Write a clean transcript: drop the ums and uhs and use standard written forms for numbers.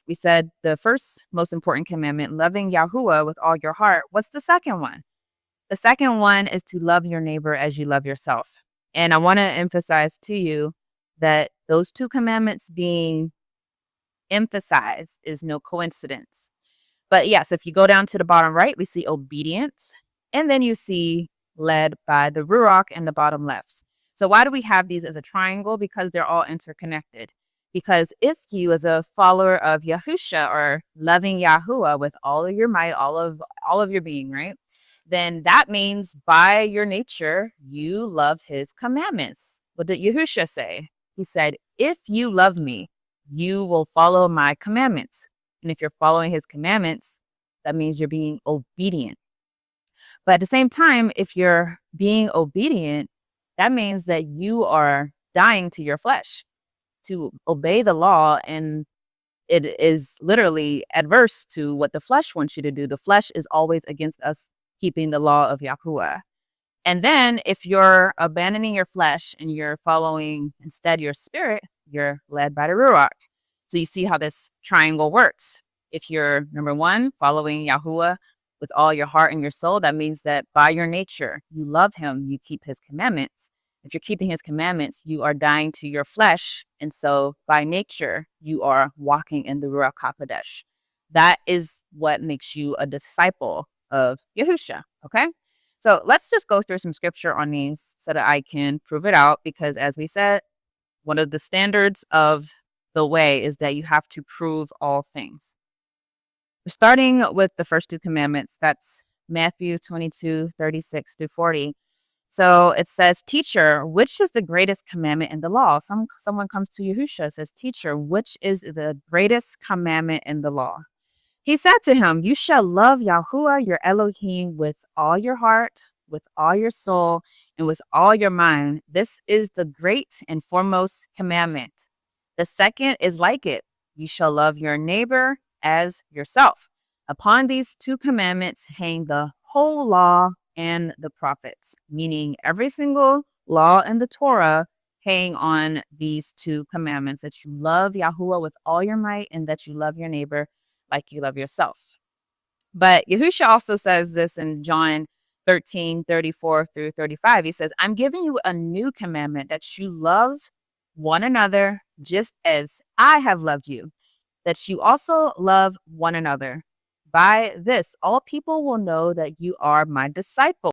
We said the first most important commandment, loving Yahuwah with all your heart. What's the second one? The second one is to love your neighbor as you love yourself. And I want to emphasize to you that those two commandments being emphasized is no coincidence. But yes, if you go down to the bottom right, we see obedience. And then you see led by the Ruach in the bottom left. So why do we have these as a triangle? Because they're all interconnected. Because if you, as a follower of Yahusha, are loving Yahuwah with all of your might, all of your being, right? Then that means by your nature, you love his commandments. What did Yahusha say? He said, if you love me, you will follow my commandments. And if you're following his commandments, that means you're being obedient. But at the same time, if you're being obedient, that means that you are dying to your flesh to obey the law. And it is literally adverse to what the flesh wants you to do. The flesh is always against us keeping the law of Yahuwah. And then if you're abandoning your flesh and you're following instead your spirit, you're led by the Ruach. So you see how this triangle works. If you're, number one, following Yahuwah with all your heart and your soul, that means that by your nature, you love him, you keep his commandments. If you're keeping his commandments, you are dying to your flesh. And so by nature, you are walking in the Ruach HaKodesh. That is what makes you a disciple of Yahusha, okay? So let's just go through some scripture on these so that I can prove it out. Because as we said, one of the standards of the way is that you have to prove all things. We're starting with the first two commandments. That's Matthew 22:36-40. So it says, teacher, which is the greatest commandment in the law? Someone comes to Yahusha and says, teacher, which is the greatest commandment in the law? He said to him, you shall love Yahuwah, your Elohim, with all your heart, with all your soul, and with all your mind. This is the great and foremost commandment. The second is like it. You shall love your neighbor as yourself. Upon these two commandments hang the whole law and the prophets, meaning every single law in the Torah hang on these two commandments, that you love Yahuwah with all your might and that you love your neighbor like you love yourself. But Yahusha also says this in John 13:34-35. He says, I'm giving you a new commandment, that you love one another just as I have loved you, that you also love one another. By this, all people will know that you are my disciples.